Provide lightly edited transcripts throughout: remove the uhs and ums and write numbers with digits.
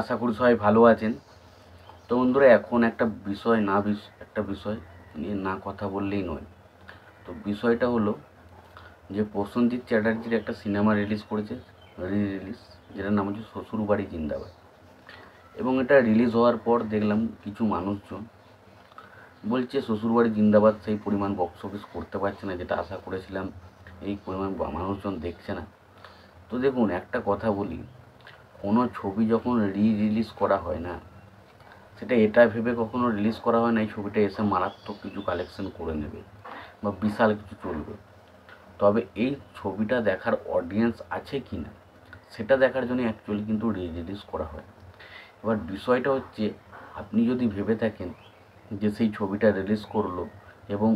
আশা করি সবাই ভালো আছেন। তো বন্ধুরা, এখন একটা বিষয় নিয়ে না কথা বললেই নয়। তো বিষয়টা হলো যে প্রসেনজিৎ চ্যাটার্জির একটা সিনেমা রিলিজ করেছে, রিলিজ, যেটার নাম হচ্ছে শ্বশুরবাড়ি জিন্দাবাদ। এবং এটা রিলিজ হওয়ার পর দেখলাম কিছু মানুষজন বলছে শ্বশুরবাড়ি জিন্দাবাদ সেই পরিমাণ বক্স অফিস করতে পারছে না, যেটা আশা করেছিলাম এই পরিমাণ মানুষজন দেখছে না। তো দেখুন, একটা কথা বলি, কোনো ছবি যখন রিলিজ করা হয় না, সেটা এটা ভেবে কখনো রিলিজ করা হয় না এই ছবিটা এসে মারাত্মক কিছু কালেকশন করে নেবে বা বিশাল কিছু চলবে। তবে এই ছবিটা দেখার অডিয়েন্স আছে কি না, সেটা দেখার জন্য অ্যাকচুয়ালি কিন্তু রিলিজ করা হয়। এবার বিষয়টা হচ্ছে, আপনি যদি ভেবে থাকেন যে সেই ছবিটা রিলিজ করলো এবং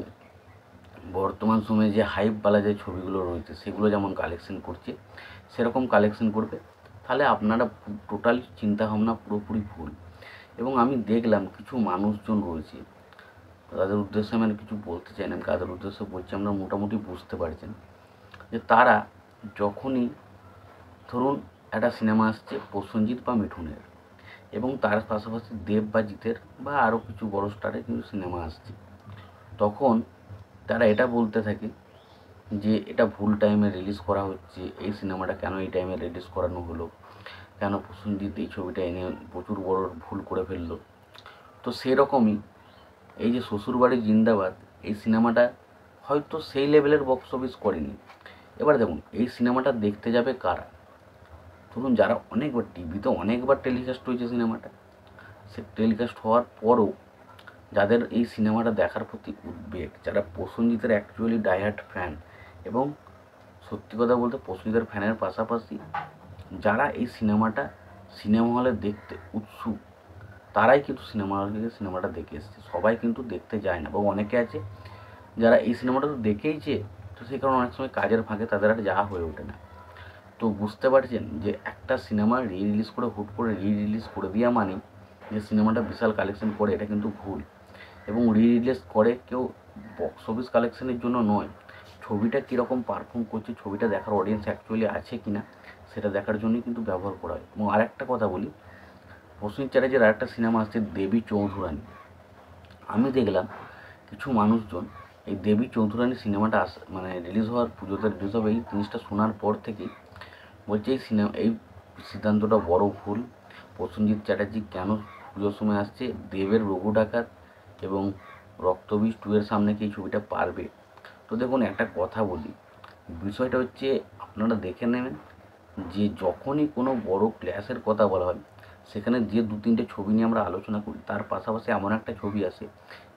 বর্তমান সময়ে যে হাইপওয়ালা যে ছবিগুলো রয়েছে সেগুলো যেমন কালেকশন করছে সেরকম কালেকশন করবে, তাহলে আপনারা টোটাল চিন্তাভাবনা পুরোপুরি ভুল। এবং আমি দেখলাম কিছু মানুষজন রয়েছে, তাদের উদ্দেশ্যে আমি কিছু বলতে চাই না, আমি কাদের উদ্দেশ্যে বলছি আমরা মোটামুটি বুঝতে পারছেন, যে তারা যখনই ধরুন একটা সিনেমা আসছে প্রসেনজিৎ বা মিঠুনের, এবং তার পাশাপাশি দেব বা জিতের বা আরও কিছু বড় স্টারের কিন্তু সিনেমা আসছে, তখন তারা এটা বলতে থাকে যে এটা ভুল টাইমে রিলিজ করা হচ্ছে, এই সিনেমাটা কেন এই টাইমে রিলিজ করানো হলো, কেন প্রসেনজিৎ এই ছবিটা এনে প্রচুর বড় ভুল করে ফেললো। তো সেরকমই এই যে শ্বশুরবাড়ি জিন্দাবাদ, এই সিনেমাটা হয়তো সেই লেভেলের বক্স অফিস করেনি। এবার দেখুন, এই সিনেমাটা দেখতে যাবে কারা? ধরুন যারা অনেকবার টিভিতে অনেকবার টেলিকাস্ট হয়েছে সিনেমাটা, সে টেলিকাস্ট হওয়ার পরও যাদের এই সিনেমাটা দেখার প্রতি উদ্বেগ, যারা প্রসেনজিতের অ্যাকচুয়ালি ডাইহার্ট ফ্যান, এবং সত্যি কথা বলতে প্রসেনজিতের ফ্যানের পাশাপাশি যারা এই সিনেমাটা সিনেমা হলে দেখতে উৎসুক, তারাই কিন্তু সিনেমাটা দেখে এসছে। সবাই কিন্তু দেখতে যায় না, এবং অনেকে আছে যারা এই সিনেমাটা তো দেখেইছে, তো সেই কারণে অনেক সময় কাজের ফাঁকে তাদের আর যাওয়া হয়ে ওঠে না। তো বুঝতে পারছেন যে একটা সিনেমা রিলিজ করে হুট করে রিলিজ করে দেওয়া মানে যে সিনেমাটা বিশাল কালেকশন করে, এটা কিন্তু ভুল। এবং রিলিজ করে কেউ বক্স অফিস কালেকশনের জন্য নয়, ছবিটা কীরকম পারফর্ম করছে, ছবিটা দেখার অডিয়েন্স অ্যাকচুয়ালি আছে কি না সেটা দেখার জন্যই কিন্তু ব্যবহার করা হয়। এবং আরেকটা কথা বলি, প্রসেনজিৎ চ্যাটার্জির আরেকটা সিনেমা আসছে দেবী চৌধুরানী। আমি দেখলাম কিছু মানুষজন এই দেবী চৌধুরানী সিনেমাটা রিলিজ হওয়ার, পুজোতে রিলিজ হবে এই জিনিসটা শোনার পর থেকেই বলছে এই সিদ্ধান্তটা বড় ভুল। প্রসেনজিৎ চ্যাটার্জি কেন পুজোর সময় আসছে, দেবের রঘু ডাকাত এবং রক্তবীজ 2 এর সামনে কি এই ছবিটা পারবে? তো দেখুন, একটা কথা বলি, বিষয়টা হচ্ছে আপনারা দেখে নেবেন যে যখনই কোনো বড় ক্ল্যাশের কথা বলা হয়, সেখানে যে 2-3টে ছবি নিয়ে আমরা আলোচনা করি, তার পাশাপাশি এমন একটা ছবি আসে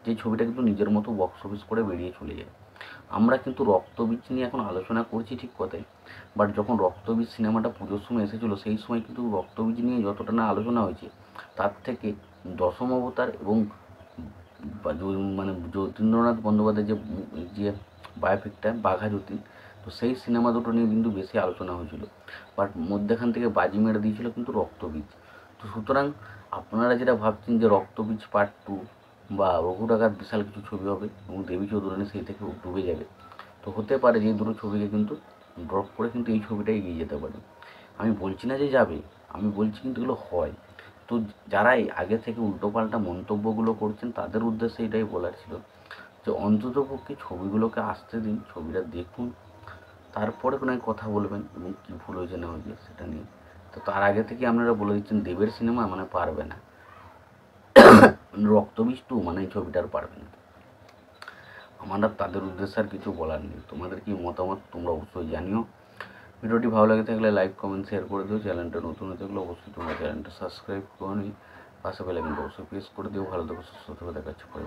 যে ছবিটা কিন্তু নিজের মতো বক্স অফিস করে বেরিয়ে চলে যায়। আমরা কিন্তু রক্তবীজ নিয়ে এখন আলোচনা করছি ঠিক কথাই, বাট যখন রক্তবীজ সিনেমাটা পুজোর সময় এসেছিলো, সেই সময় কিন্তু রক্তবীজ নিয়ে যতটা না আলোচনা হয়েছে, তার থেকে দশম অবতার এবং যতীন্দ্রনাথ বন্দ্যোপাধ্যায়ের যে বায়োপিকটা বাঘা যতীন, তো সেই সিনেমা দুটো নিয়ে কিন্তু বেশি আলোচনা হয়েছিল, বাট মধ্যেখান থেকে বাজি মেরে দিয়েছিল কিন্তু রক্তবীজ। তো সুতরাং আপনারা যেটা ভাবছেন যে রক্তবীজ পার্ট 2 বা রঘু ডাকাত বিশাল কিছু ছবি হবে এবং দেবী চৌধুরানী সেই থেকে ডুবে যাবে, তো হতে পারে যে দুটো ছবিকে কিন্তু ড্রপ করে কিন্তু এই ছবিটা এগিয়ে যেতে পারে। আমি বলছি না যে যাবে, আমি বলছি কিন্তু এগুলো হয়। তো যারা আগে থেকে উল্টোপাল্টা মন্তব্যগুলো করছেন তাদের উদ্দেশ্যে এটাই বলার ছিল যে অন্ততপক্ষে ছবিগুলোকে আসতে দিন, ছবিটা দেখুন, তারপরে কোনো কথা বলবেন এবং কী ভুল হয়েছে না হয়েছে সেটা নিয়ে। তো তার আগে থেকে আপনারা বলে দিচ্ছেন দেবের সিনেমা পারবে না, রক্তবীজ 2 এই ছবিটা আর পারবে না। আমার আর তাদের উদ্দেশ্যে আর কিছু বলার নেই। তোমাদের কি মতামত তোমরা অবশ্যই জানিও। ভিডিওটি ভালো লাগে থাকলে লাইক কমেন্ট শেয়ার করে দিও। চ্যানেলটা নতুন হয়ে থাকলে অবশ্যই তোমরা চ্যানেলটা সাবস্ক্রাইব করে নিই, পাশে বেল আইকনটা অবশ্যই প্রেস করে দিও। ভালো থেকো, সুস্থ থেকো, দেখা হচ্ছে পরে।